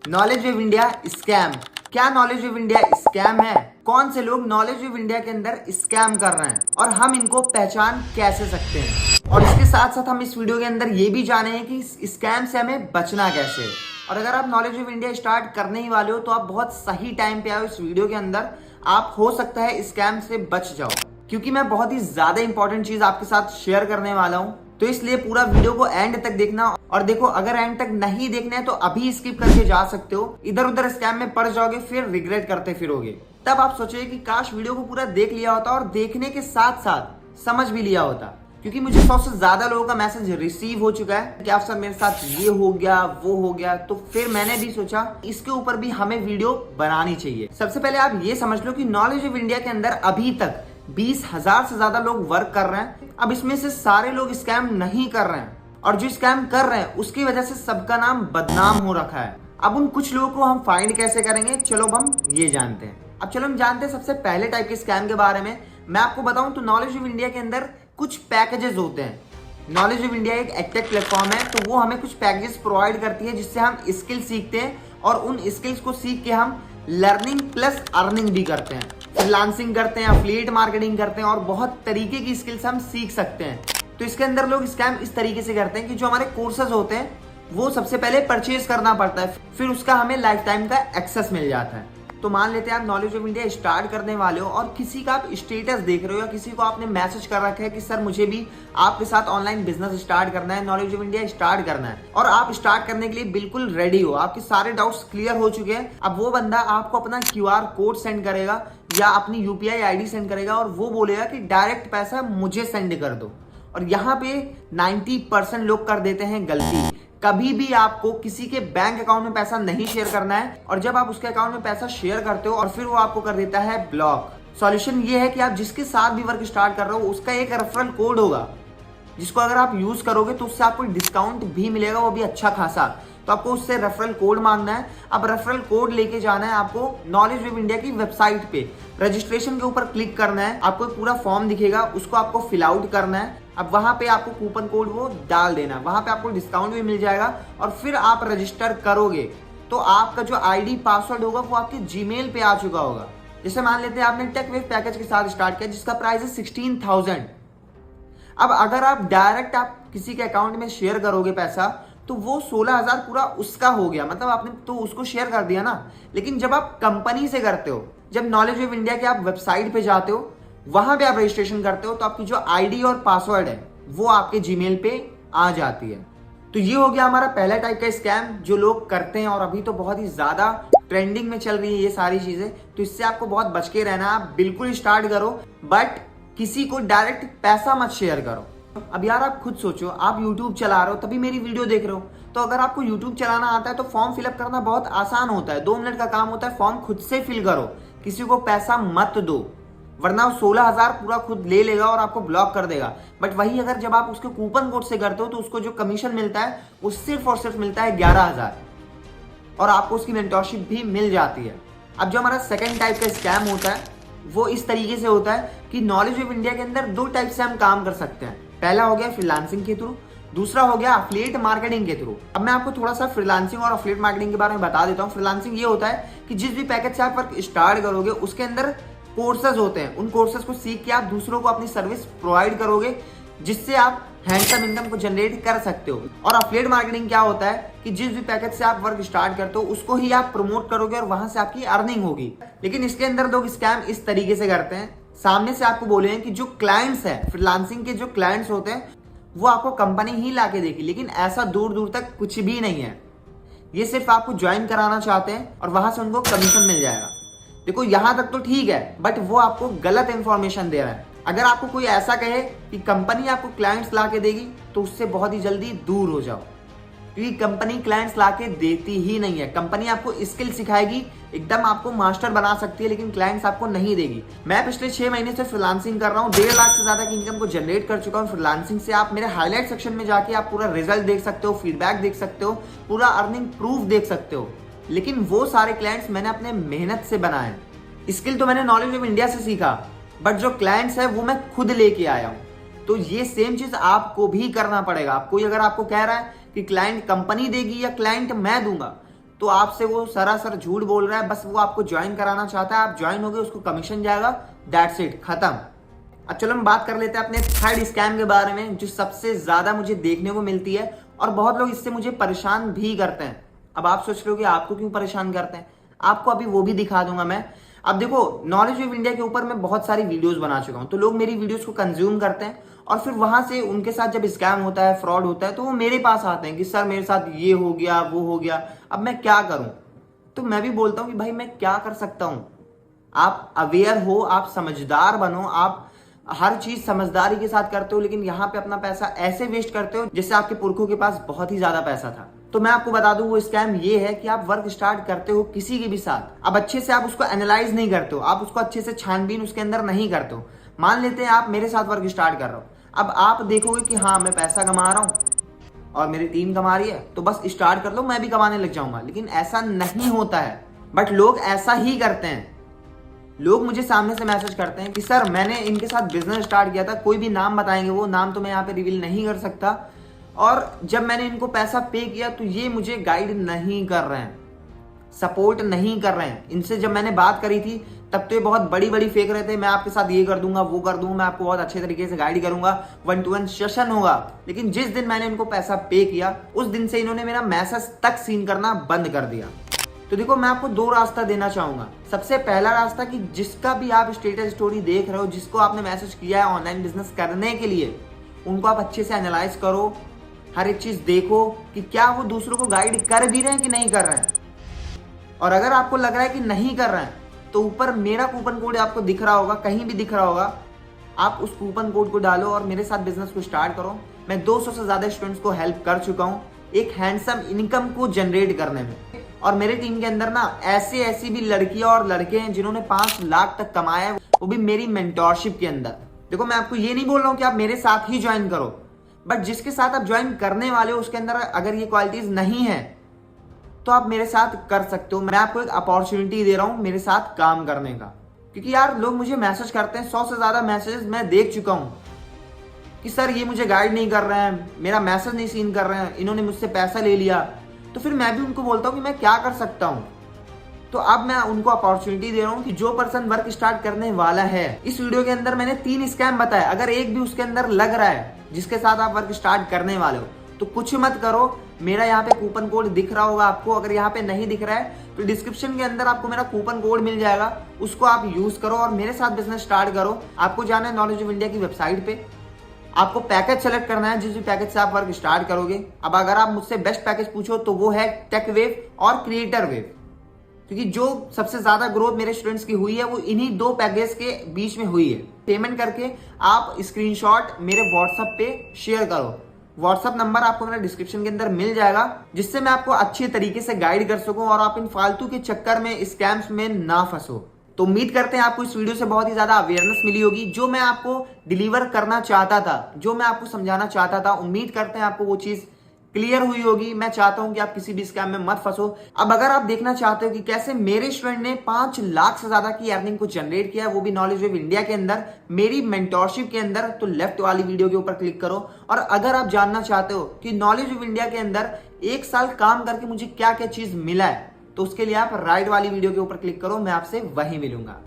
Knowledge of India scam. क्या knowledge of India scam है? कौन से लोग नॉलेज ऑफ इंडिया के अंदर स्कैम कर रहे हैं और हम इनको पहचान कैसे सकते हैं? और इसके साथ साथ हम इस वीडियो के अंदर ये भी जाने हैं कि स्कैम से हमें बचना कैसे है। और अगर आप नॉलेज ऑफ इंडिया स्टार्ट करने ही वाले हो तो आप बहुत सही टाइम पे आओ। इस वीडियो के अंदर आप हो सकता है स्कैम से बच जाओ, क्योंकि मैं बहुत ही ज्यादा इंपॉर्टेंट चीज आपके साथ शेयर करने वाला हूं। तो इसलिए पूरा वीडियो को एंड तक देखना। और देखो, अगर एंड तक नहीं देखना है तो अभी स्किप करके जा सकते हो, इधर उधर स्कैम में पड़ जाओगे, फिर रिग्रेट करते फिरोगे। तब आप सोचोगे कि काश वीडियो को पूरा देख लिया होता और देखने के साथ साथ समझ भी लिया होता, क्योंकि मुझे 100 से ज्यादा लोगों का मैसेज रिसीव हो चुका है कि आप सर मेरे साथ ये हो गया वो हो गया। तो फिर मैंने भी सोचा इसके ऊपर भी हमें वीडियो बनानी चाहिए। सबसे पहले आप ये समझ लो कि नॉलेज ऑफ इंडिया के अंदर अभी तक 20,000 से ज्यादा लोग वर्क कर रहे हैं। अब इसमें से सारे लोग स्कैम नहीं कर रहे हैं, और जो स्कैम कर रहे हैं उसकी वजह से सबका नाम बदनाम हो रखा है। अब उन कुछ लोगों को हम फाइंड कैसे करेंगे, चलो अब हम ये जानते हैं। अब चलो हम जानते हैं सबसे पहले टाइप के स्कैम के बारे में। मैं आपको बताऊं तो नॉलेज ऑफ इंडिया के अंदर कुछ पैकेजेस होते हैं। नॉलेज ऑफ इंडिया एक एडटेक प्लेटफॉर्म है, तो वो हमें कुछ पैकेजेस प्रोवाइड करती है जिससे हम स्किल सीखते हैं, और उन स्किल्स को सीख के हम लर्निंग प्लस अर्निंग भी करते हैं, फ्रीलांसिंग करते हैं, एफिलिएट मार्केटिंग करते हैं, और बहुत तरीके की स्किल्स हम सीख सकते हैं। तो इसके अंदर लोग स्कैम इस तरीके से करते हैं कि जो हमारे कोर्सेज होते हैं वो सबसे पहले परचेज करना पड़ता है, फिर उसका हमें लाइफ टाइम का एक्सेस मिल जाता है। तो मान लेते हैं आप नॉलेज ऑफ इंडिया स्टार्ट करने वाले हो और किसी का आप स्टेटस देख रहे हो या किसी को आपने मैसेज कर रखा है कि सर मुझे भी आपके साथ ऑनलाइन बिजनेस स्टार्ट करना है, नॉलेज ऑफ इंडिया स्टार्ट करना है, और आप स्टार्ट करने के लिए बिल्कुल रेडी हो, आपके सारे डाउट्स क्लियर हो चुके हैं। अब वो बंदा आपको अपना QR कोड सेंड करेगा या अपनी UPI ID सेंड करेगा, और वो बोलेगा कि डायरेक्ट पैसा मुझे सेंड कर दो। और यहाँ पे 90% लोग कर देते हैं गलती। कभी भी आपको किसी के बैंक अकाउंट में पैसा नहीं शेयर करना है, और जब आप उसके अकाउंट में पैसा शेयर करते हो और फिर वो आपको कर देता है ब्लॉक। सॉल्यूशन ये है कि आप जिसके साथ भी वर्क स्टार्ट कर रहे हो उसका एक रेफरल कोड होगा, जिसको अगर आप यूज करोगे तो उससे आपको डिस्काउंट भी मिलेगा, वो भी अच्छा खासा। तो आपको उससे रेफरल कोड मांगना है। अब रेफरल कोड लेके जाना है आपको नॉलेज ऑफ इंडिया की वेबसाइट पे, रजिस्ट्रेशन के ऊपर क्लिक करना है, आपको पूरा फॉर्म दिखेगा, उसको आपको फिल आउट करना है। अब वहां पे आपको कूपन कोड वो डाल देना, वहां पे आपको डिस्काउंट भी मिल जाएगा, और फिर आप रजिस्टर करोगे तो आपका जो ID पासवर्ड होगा वो आपके Gmail पे आ चुका होगा। जैसे मान लेते हैं आपने टेकवेव पैकेज के साथ स्टार्ट किया जिसका प्राइस है 16,000। अब अगर आप डायरेक्ट आप किसी के अकाउंट में शेयर करोगे पैसा तो वो 16,000 पूरा उसका हो गया, मतलब आपने तो उसको शेयर कर दिया ना। लेकिन जब आप कंपनी से करते हो, जब नॉलेज ऑफ इंडिया के आप वेबसाइट पे जाते हो, वहां पे आप रजिस्ट्रेशन करते हो, तो आपकी जो ID और पासवर्ड है वो आपके Gmail पे आ जाती है। तो ये हो गया हमारा पहला टाइप का स्कैम जो लोग करते हैं, और अभी तो बहुत ही ज्यादा ट्रेंडिंग में चल रही है ये सारी चीजें। तो इससे आपको बहुत बच के रहना है। आप बिल्कुल स्टार्ट करो, बट किसी को डायरेक्ट पैसा मत शेयर करो। अब यार आप खुद सोचो, आप YouTube चला रहे हो तभी मेरी वीडियो देख रहे हो, तो अगर आपको YouTube चलाना आता है तो फॉर्म फिलअप करना बहुत आसान होता है, 2 मिनट का काम होता है। फॉर्म खुद से फिल करो, किसी को पैसा मत दो, वरना 16,000 पूरा खुद ले लेगा और आपको ब्लॉक कर देगा। बट वही अगर जब आप उसके कूपन कोड से करते हो तो उसको जो कमीशन मिलता है वो सिर्फ और सिर्फ मिलता है 11,000, और आपको उसकी मेंटरशिप भी मिल जाती है। अब जो हमारा सेकंड टाइप का स्कैम होता है वो इस तरीके से होता है कि नॉलेज ऑफ इंडिया के अंदर 2 टाइप से हम काम कर सकते हैं। पहला हो गया फ्रीलांसिंग के थ्रू, दूसरा हो गया एफिलिएट मार्केटिंग के थ्रू। अब मैं आपको थोड़ा सा फ्रीलांसिंग और एफिलिएट मार्केटिंग के बारे में बता देता हूँ। फ्रीलांसिंग ये होता है कि जिस भी पैकेज से आप वर्क स्टार्ट करोगे उसके अंदर कोर्सेज होते हैं, उन कोर्सेज को सीख के आप दूसरों को अपनी सर्विस प्रोवाइड करोगे, जिससे आप हैंडसम इनकम को जनरेट कर सकते हो। और एफिलिएट मार्केटिंग क्या होता है कि जिस भी पैकेज से आप वर्क स्टार्ट करते हो उसको ही आप प्रमोट करोगे और वहां से आपकी अर्निंग होगी। लेकिन इसके अंदर लोग स्कैम इस तरीके से करते हैं, सामने से आपको बोले हैं कि जो क्लाइंट्स है, फ्रीलांसिंग के जो क्लाइंट्स होते हैं वो आपको कंपनी ही लाके देगी, लेकिन ऐसा दूर दूर तक कुछ भी नहीं है। ये सिर्फ आपको ज्वाइन कराना चाहते हैं और वहां से उनको कमीशन मिल जाएगा। देखो यहां तक तो ठीक है, बट वो आपको गलत इंफॉर्मेशन दे रहा है। अगर आपको कोई ऐसा कहे कि कंपनी आपको क्लाइंट्स ला के देगी तो उससे बहुत ही जल्दी दूर हो जाओ, क्योंकि कंपनी क्लाइंट्स ला के देती ही नहीं है। कंपनी आपको स्किल सिखाएगी, एकदम आपको मास्टर बना सकती है, लेकिन क्लाइंट्स आपको नहीं देगी। मैं पिछले 6 महीने से फ्रीलांसिंग कर रहा हूँ, 1.5 लाख से ज्यादा की इनकम को जनरेट कर चुका हूँ फ्रीलांसिंग से। आप मेरे हाईलाइट सेक्शन में जाके आप पूरा रिजल्ट देख सकते हो, फीडबैक देख सकते हो, पूरा अर्निंग प्रूफ देख सकते हो। लेकिन वो सारे क्लाइंट्स मैंने अपने मेहनत से बनाए। स्किल तो मैंने नॉलेज ऑफ इंडिया से सीखा, बट जो क्लाइंट्स है वो मैं खुद लेके आया हूं। तो ये सेम चीज आपको भी करना पड़ेगा। कोई अगर आपको कह रहा है कि क्लाइंट कंपनी देगी या क्लाइंट मैं दूंगा, तो आपसे वो सरासर झूठ बोल रहा है, बस वो आपको ज्वाइन कराना चाहता है, आप ज्वाइन हो गए, उसको कमीशन जाएगा, दैट्स इट, खत्म। अब चलो हम बात कर लेते हैं अपने थर्ड स्कैम के बारे में, जो सबसे ज्यादा मुझे देखने को मिलती है और बहुत लोग इससे मुझे परेशान भी करते हैं। अब आप सोच रहे हो कि आपको क्यों परेशान करते हैं, आपको अभी वो भी दिखा दूंगा मैं। अब देखो, नॉलेज ऑफ इंडिया के ऊपर मैं बहुत सारी वीडियोस बना चुका हूं, तो लोग मेरी वीडियोस को कंज्यूम करते हैं और फिर वहां से उनके साथ जब स्कैम होता है, फ्रॉड होता है, तो वो मेरे पास आते हैं कि सर मेरे साथ ये हो गया, वो हो गया, अब मैं क्या करूं। तो मैं भी बोलता हूं कि भाई मैं क्या कर सकता हूं। आप अवेयर हो, आप समझदार बनो, आप हर चीज समझदारी के साथ करते हो, लेकिन यहाँ पे अपना पैसा ऐसे वेस्ट करते हो जैसे आपके पुरखों के पास बहुत ही ज्यादा पैसा था। तो मैं आपको बता दूं, वो स्कैम ये है कि आप वर्क स्टार्ट करते हो किसी के भी साथ, अब अच्छे से आप उसको एनालाइज नहीं करते हो, आप उसको अच्छे से छानबीन उसके अंदर नहीं करते हो। मान लेते हैं आप मेरे साथ वर्क स्टार्ट कर रहे हो, अब आप देखोगे कि हाँ मैं पैसा कमा रहा हूं और मेरी टीम कमा रही है, तो बस स्टार्ट कर लो, मैं भी कमाने लग जाऊंगा। लेकिन ऐसा नहीं होता है, बट लोग ऐसा ही करते हैं। लोग मुझे सामने से मैसेज करते हैं कि सर मैंने इनके साथ बिजनेस स्टार्ट किया था, कोई भी नाम बताएंगे, वो नाम तो मैं यहाँ पे रिवील नहीं कर सकता, और जब मैंने इनको पैसा पे किया तो ये मुझे गाइड नहीं कर रहे हैं, सपोर्ट नहीं कर रहे हैं। इनसे जब मैंने बात करी थी तब तो ये बहुत बड़ी बड़ी फेंक रहे थे, मैं आपके साथ ये कर दूंगा, वो कर दूंगा, मैं आपको बहुत अच्छे तरीके से गाइड करूंगा, 1-to-1 सेशन होगा। लेकिन जिस दिन मैंने इनको पैसा पे किया, उस दिन से इन्होंने मेरा मैसेज तक सीन करना बंद कर दिया। तो देखो, मैं आपको दो रास्ता देना चाहूंगा। सबसे पहला रास्ता कि जिसका भी आप स्टेटस स्टोरी देख रहे हो, जिसको आपने मैसेज किया है ऑनलाइन बिजनेस करने के लिए, उनको आप अच्छे से एनालाइज करो, हर एक चीज देखो कि क्या वो दूसरों को गाइड कर भी रहे हैं कि नहीं कर रहे हैं। और अगर आपको लग रहा है कि नहीं कर रहे हैं, तो ऊपर मेरा कूपन कोड आपको दिख रहा होगा, कहीं भी दिख रहा होगा, आप उस कूपन कोड को डालो और मेरे साथ बिजनेस को स्टार्ट करो। मैं 200 से ज्यादा स्टूडेंट्स को हेल्प कर चुका हूं एक हैंडसम इनकम को जनरेट करने में। और मेरे टीम के अंदर ना ऐसी भी लड़कियां और लड़के हैं जिन्होंने 5 लाख तक कमाया है, वो भी मेरी मेंटोरशिप के अंदर। देखो, मैं आपको ये नहीं बोल रहा हूं कि आप मेरे साथ ही ज्वाइन करो, बट जिसके साथ आप ज्वाइन करने वाले हो उसके अंदर अगर ये क्वालिटीज नहीं है तो आप मेरे साथ कर सकते हो। मैं आपको एक अपॉर्चुनिटी दे रहा हूं मेरे साथ काम करने का। क्योंकि यार लोग मुझे मैसेज करते हैं, 100 से ज्यादा मैसेजेस मैं देख चुका हूं कि सर ये मुझे गाइड नहीं कर रहे हैं, मेरा मैसेज नहीं सीन कर रहे हैं, इन्होंने मुझसे पैसा ले लिया। तो फिर मैं भी उनको बोलता हूं कि मैं क्या कर सकता हूं। तो अब मैं उनको अपॉर्चुनिटी दे रहा हूं कि जो पर्सन वर्क स्टार्ट करने वाला है, इस वीडियो के अंदर मैंने 3 स्कैम बताए, अगर एक भी उसके अंदर लग रहा है जिसके साथ आप वर्क स्टार्ट करने वाले हो, तो कुछ मत करो। मेरा यहाँ पे कूपन कोड दिख रहा होगा आपको, अगर यहाँ पे नहीं दिख रहा है तो डिस्क्रिप्शन के अंदर आपको मेरा कूपन कोड मिल जाएगा, उसको आप यूज करो और मेरे साथ बिजनेस स्टार्ट करो। आपको जाना है नॉलेज ऑफ इंडिया की वेबसाइट पे, आपको पैकेज सेलेक्ट करना है जिस भी पैकेज से आप वर्क स्टार्ट करोगे। अब अगर आप मुझसे बेस्ट पैकेज पूछो तो वो है टेक वेव और क्रिएटर वेव, क्योंकि जो सबसे ज्यादा ग्रोथ मेरे स्टूडेंट्स की हुई है वो इन्हीं 2 पैकेज के बीच में हुई है। पेमेंट करके आप स्क्रीनशॉट मेरे व्हाट्सएप पे शेयर करो, व्हाट्सएप नंबर आपको मेरा डिस्क्रिप्शन के अंदर मिल जाएगा, जिससे मैं आपको अच्छे तरीके से गाइड कर सकूं और आप इन फालतू के चक्कर में, स्कैम्स में ना फंसो। तो उम्मीद करते हैं आपको इस वीडियो से बहुत ही ज्यादा अवेयरनेस मिली होगी। जो मैं आपको डिलीवर करना चाहता था, जो मैं आपको समझाना चाहता था, उम्मीद करते हैं आपको वो चीज क्लियर हुई होगी। मैं चाहता हूं कि आप किसी भी स्कैम में मत फंसो। अब अगर आप देखना चाहते हो कि कैसे मेरे स्टूडेंट ने 5 लाख से ज्यादा की अर्निंग को जनरेट किया, वो भी नॉलेज ऑफ इंडिया के अंदर, मेरी मेंटोरशिप के अंदर, तो लेफ्ट वाली वीडियो के ऊपर क्लिक करो। और अगर आप जानना चाहते हो कि नॉलेज ऑफ इंडिया के अंदर 1 साल काम करके मुझे क्या क्या चीज मिला है, तो उसके लिए आप राइट वाली वीडियो के ऊपर क्लिक करो, मैं आपसे वहीं मिलूंगा।